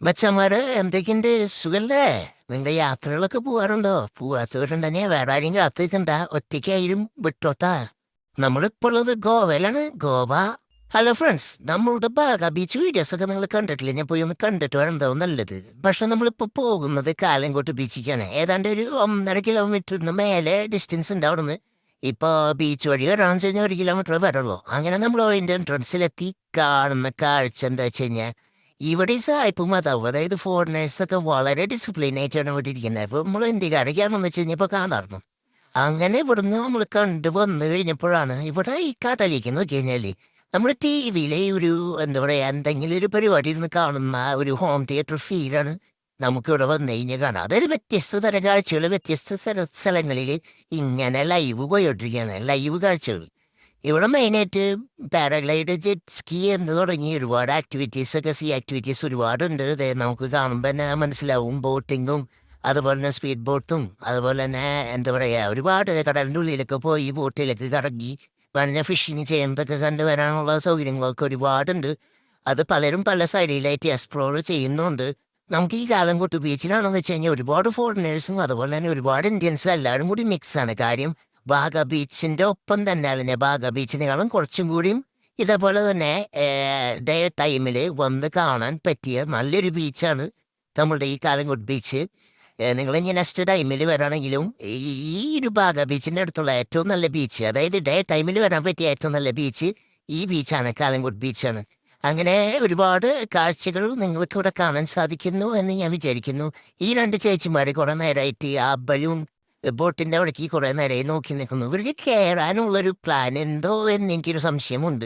മച്ചന്മാരെ എന്തൊക്കെയുണ്ട്? സുഖല്ലേ? നിങ്ങളുടെ യാത്രകളൊക്കെ പോവാറുണ്ടോ? പോവാത്തവരുണ്ടെങ്കിൽ വേറെ ആരെയും കാത്തിരിക്കണ്ട, ഒറ്റയ്ക്കായാലും വിട്ടോട്ടാ. നമ്മളിപ്പോൾ ഉള്ളത് ഗോവയിലാണ്. ഗോവ. ഹലോ ഫ്രണ്ട്സ്, നമ്മളുടെ ബാഗ ബീച്ച് വീഡിയോസ് ഒക്കെ നിങ്ങൾ കണ്ടിട്ടില്ല. ഞാൻ പോയി ഒന്ന് കണ്ടിട്ട് വേണം നല്ലത്. പക്ഷെ നമ്മളിപ്പോൾ പോകുന്നത് കാലങ്കോട്ട് ബീച്ചിലേക്കാണ്. ഏതാണ്ട് ഒരു 1.5 കിലോമീറ്ററിന് മേലെ ഡിസ്റ്റൻസ് ഉണ്ട് അവിടുന്ന്. ഇപ്പോൾ ബീച്ച് വഴി വരാമെന്ന് വെച്ച് കഴിഞ്ഞാൽ 1 കിലോമീറ്റർ വരുള്ളൂ. അങ്ങനെ നമ്മൾ അതിൻ്റെ എൻട്രൻസിലെത്തി. കാണുന്ന കാഴ്ച എന്താ വെച്ച് കഴിഞ്ഞാൽ, ഇവിടെ ഈ സായിപ്പും അതാവും, അതായത് ഫോറിനേഴ്സൊക്കെ വളരെ ഡിസിപ്ലിൻ ആയിട്ടാണ് ഇവിടെ ഇരിക്കുന്നത്. അപ്പോൾ നമ്മൾ ഇന്ത്യക്കാരൊക്കെയാണെന്ന് വെച്ച് കഴിഞ്ഞപ്പോൾ കാണാറുണ്ട്. അങ്ങനെ ഇവിടുന്ന് നമ്മൾ കണ്ടു വന്നു കഴിഞ്ഞപ്പോഴാണ് ഇവിടെ ഈ കഥലേക്ക് നോക്കി കഴിഞ്ഞാൽ നമ്മൾ ടി വിയിലെ ഒരു എന്താ പറയുക, എന്തെങ്കിലും ഒരു പരിപാടി ഇരുന്ന് കാണുന്ന ഒരു ഹോം തിയേറ്റർ ഫീലാണ് നമുക്കിവിടെ വന്നു കഴിഞ്ഞാൽ കാണാം. അതായത് വ്യത്യസ്ത തരം കാഴ്ചകൾ വ്യത്യസ്ത സ്ഥലങ്ങളിൽ ഇങ്ങനെ ലൈവ് പോയിക്കൊണ്ടിരിക്കുകയാണ്, ലൈവ് കാഴ്ചകൾ. ഇവിടെ മെയിനായിട്ട് പാരാഗ്ലൈഡ്, ജെറ്റ് സ്കീ എന്ന് തുടങ്ങി ഒരുപാട് ആക്ടിവിറ്റീസൊക്കെ, സീ ആക്ടിവിറ്റീസ് ഒരുപാടുണ്ട്. നമുക്ക് കാണുമ്പോൾ തന്നെ മനസ്സിലാവും. ബോട്ടിങ്ങും അതുപോലെ തന്നെ സ്പീഡ് ബോട്ടും അതുപോലെ തന്നെ എന്താ പറയുക, ഒരുപാട് കടലിൻ്റെ ഉള്ളിലൊക്കെ പോയി ബോട്ടിലൊക്കെ കറങ്ങി വേണമെങ്കിൽ ഫിഷിങ് ചെയ്യുന്നതൊക്കെ കണ്ടുവരാനുള്ള സൗകര്യങ്ങളൊക്കെ ഒരുപാടുണ്ട്. അത് പലരും പല സൈഡിലായിട്ട് എക്സ്പ്ലോർ ചെയ്യുന്നുണ്ട്. നമുക്ക് ഈ കാലംകൊട്ട് ബീച്ചിലാണെന്ന് വെച്ച് കഴിഞ്ഞാൽ ഒരുപാട് ഫോറിനേഴ്സും അതുപോലെ തന്നെ ഒരുപാട് ഇന്ത്യൻസും എല്ലാവരും കൂടി മിക്സാണ്. കാര്യം ബാഗ ബീച്ചിൻ്റെ ഒപ്പം തന്നെ അല്ലെങ്കിൽ ബാഗ ബീച്ചിനേക്കാളും കുറച്ചും കൂടിയും ഇതേപോലെ തന്നെ ഡേ ടൈമിൽ വന്ന് കാണാൻ പറ്റിയ നല്ലൊരു ബീച്ചാണ് നമ്മളുടെ ഈ കാലംകൊട്ട് ബീച്ച്. നിങ്ങളിങ്ങനെ നെക്സ്റ്റ് ടൈമിൽ വരാണെങ്കിലും ഈ ഒരു ബാഗ ബീച്ചിൻ്റെ അടുത്തുള്ള ഏറ്റവും നല്ല ബീച്ച്, അതായത് ഡേ ടൈമിൽ വരാൻ പറ്റിയ ഏറ്റവും നല്ല ബീച്ച് ഈ ബീച്ചാണ്, കാലംകൊട്ട് ബീച്ചാണ്. അങ്ങനെ ഒരുപാട് കാഴ്ചകൾ നിങ്ങൾക്ക് ഇവിടെ കാണാൻ സാധിക്കുന്നു എന്ന് ഞാൻ വിചാരിക്കുന്നു. ഈ രണ്ട് ചേച്ചിമാർ കുറേ നേരമായിട്ട് ആ ബലൂൺ ബോട്ടിൻ്റെ അവിടേക്ക് കുറേ നേരമായി നോക്കി നിൽക്കുന്നു. ഇവർക്ക് കയറാനുള്ളൊരു പ്ലാൻ ഉണ്ടോ എന്ന് എനിക്കൊരു സംശയമുണ്ട്.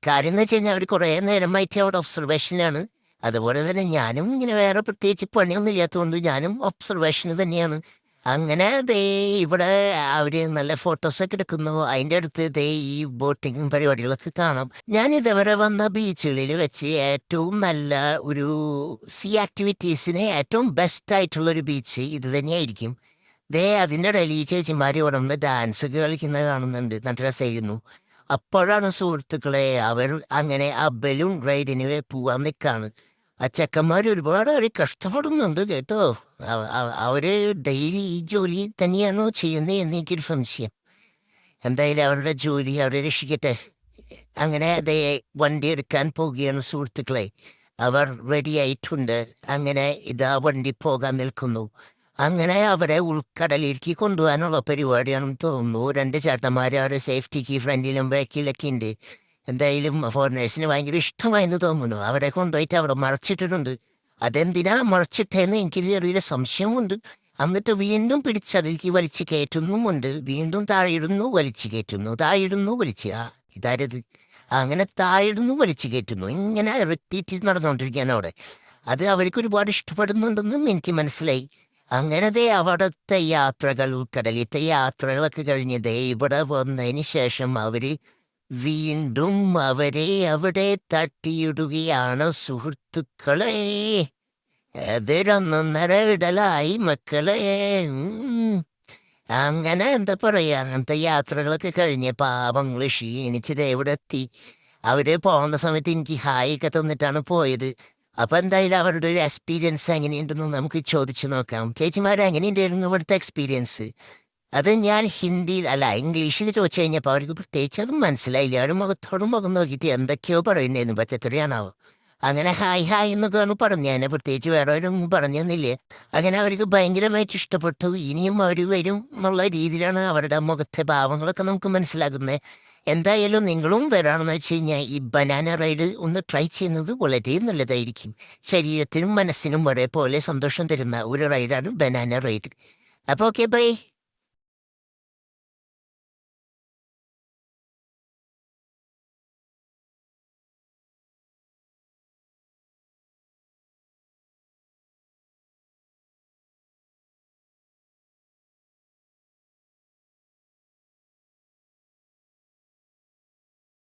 കാര്യം എന്ന് വെച്ച് കഴിഞ്ഞാൽ അവർ കുറേ നേരമായിട്ട് അവിടെ ഒബ്സർവേഷനിലാണ്. അതുപോലെ തന്നെ ഞാനും ഇങ്ങനെ വേറെ പ്രത്യേകിച്ച് പണിയൊന്നും ഇല്ലാത്തതുകൊണ്ട് ഞാനും ഒബ്സർവേഷന് തന്നെയാണ്. അങ്ങനെ ദേ ഇവിടെ അവർ നല്ല ഫോട്ടോസൊക്കെ എടുക്കുന്നു. അതിൻ്റെ അടുത്ത് ദേ ഈ ബോട്ടിങ്ങും പരിപാടികളൊക്കെ കാണാം. ഞാൻ ഇതുവരെ വന്ന ബീച്ചുകളിൽ വെച്ച് ഏറ്റവും നല്ല ഒരു സീ ആക്ടിവിറ്റീസിന് ഏറ്റവും ബെസ്റ്റ് ആയിട്ടുള്ളൊരു ബീച്ച് ഇത് തന്നെയായിരിക്കും. ദേ അതിൻ്റെ ഇടയിൽ ഈ ചേച്ചിമാർ ഇവിടെ നിന്ന് ഡാൻസ് കളിക്കുന്നത് കാണുന്നുണ്ട്. നല്ല രസമായിരുന്നു. അപ്പോഴാണ് സുഹൃത്തുക്കളെ അവർ അങ്ങനെ ആ ബലൂൺ റൈഡിന് പോവാൻ നിൽക്കാണ്. ആ ചെക്കന്മാർ ഒരുപാട് അവർ കഷ്ടപ്പെടുന്നുണ്ട് കേട്ടോ. അവർ ഡെയിലി ഈ ജോലി തന്നെയാണോ ചെയ്യുന്നത് എന്ന് എനിക്കൊരു സംശയം. എന്തായാലും അവരുടെ ജോലി അവരെ രക്ഷിക്കട്ടെ. അങ്ങനെ അതേ വണ്ടി എടുക്കാൻ പോവുകയാണ് സുഹൃത്തുക്കളെ. അവർ റെഡി ആയിട്ടുണ്ട്. അങ്ങനെ ഇതാ വണ്ടി പോകാൻ നിൽക്കുന്നു. അങ്ങനെ അവരെ ഉൾക്കടലിലേക്ക് കൊണ്ടുപോകാനുള്ള പരിപാടിയാണെന്ന് തോന്നുന്നു. രണ്ട് ചേട്ടന്മാർ അവരെ സേഫ്റ്റിക്ക് ഫ്രണ്ടിലും ബാക്കിലൊക്കെ ഉണ്ട്. എന്തായാലും ഫോറിനേഴ്സിന് ഭയങ്കര ഇഷ്ടമായെന്ന് തോന്നുന്നു. അവരെ കൊണ്ടുപോയിട്ട് അവിടെ മറച്ചിട്ടിട്ടുണ്ട്. അതെന്തിനാ മറച്ചിട്ടേന്ന് എനിക്ക് ചെറിയൊരു സംശയമുണ്ട്. എന്നിട്ട് വീണ്ടും പിടിച്ചതിലേക്ക് വലിച്ചു കയറ്റുന്നുമുണ്ട്. വീണ്ടും താഴെയിടുന്നു, വലിച്ചു കയറ്റുന്നു, താഴെയിടുന്നു, ഇതാരത്? അങ്ങനെ താഴെയിടുന്നു, വലിച്ചു കയറ്റുന്നു, ഇങ്ങനെ റിപ്പീറ്റ് നടന്നുകൊണ്ടിരിക്കുകയാണ് അവിടെ. അത് അവർക്ക് ഒരുപാട് ഇഷ്ടപ്പെടുന്നുണ്ടെന്നും എനിക്ക് മനസ്സിലായി. അങ്ങനത്തെ അവിടുത്തെ യാത്രകൾ, ഉൾക്കടലിലത്തെ യാത്രകളൊക്കെ കഴിഞ്ഞ് ദേ ഇവിടെ വന്നതിന് ശേഷം അവർ വീണ്ടും അവരെ അവിടെ തട്ടിയിടുകയാണ് സുഹൃത്തുക്കളെ. അതൊരൊന്നൊന്നര വിടലായി മക്കളെ. അങ്ങനെ എന്താ പറയാ, അങ്ങനത്തെ യാത്രകളൊക്കെ കഴിഞ്ഞ് പാവങ്ങൾ ക്ഷീണിച്ചത് എവിടെ എത്തി. അവര് പോകുന്ന സമയത്ത് എനിക്ക് ഹായ് ഒക്കെ തന്നിട്ടാണ് പോയത്. അപ്പൊ എന്തായാലും അവരുടെ ഒരു എക്സ്പീരിയൻസ് എങ്ങനെയുണ്ടെന്ന് നമുക്ക് ചോദിച്ചു നോക്കാം. ചേച്ചിമാർ എങ്ങനെയുണ്ടായിരുന്നു ഇവിടുത്തെ എക്സ്പീരിയൻസ്? അത് ഞാൻ ഹിന്ദിയിൽ അല്ല ഇംഗ്ലീഷിൽ ചോദിച്ചു കഴിഞ്ഞപ്പോൾ അവർക്ക് പ്രത്യേകിച്ച് അതും മനസ്സിലായില്ല. അവർ മുഖത്തോടും മുഖം നോക്കിയിട്ട് എന്തൊക്കെയോ പറയുന്നുണ്ടായിരുന്നു, പച്ചക്കറിയാണാവോ. അങ്ങനെ ഹായ് ഹായ് എന്നൊക്കെയാണ് പറഞ്ഞു. എന്നെ പ്രത്യേകിച്ച് വേറെ ഒന്നും പറഞ്ഞൊന്നുമില്ല. അങ്ങനെ അവർക്ക് ഭയങ്കരമായിട്ട് ഇഷ്ടപ്പെട്ടു. ഇനിയും അവർ വരും എന്നുള്ള രീതിയിലാണ് അവരുടെ മുഖത്തെ ഭാവങ്ങളൊക്കെ നമുക്ക് മനസ്സിലാകുന്നത്. എന്തായാലും നിങ്ങളും വരാണെന്ന് വെച്ച് കഴിഞ്ഞാൽ ഈ ബനാന റൈഡ് ഒന്ന് ട്രൈ ചെയ്യുന്നത് വളരെ നല്ലതായിരിക്കും. ശരീരത്തിനും മനസ്സിനും ഒരേപോലെ സന്തോഷം തരുന്ന ഒരു റൈഡാണ് ബനാന റൈഡ്. അപ്പോൾ ഓക്കെ, ബൈ.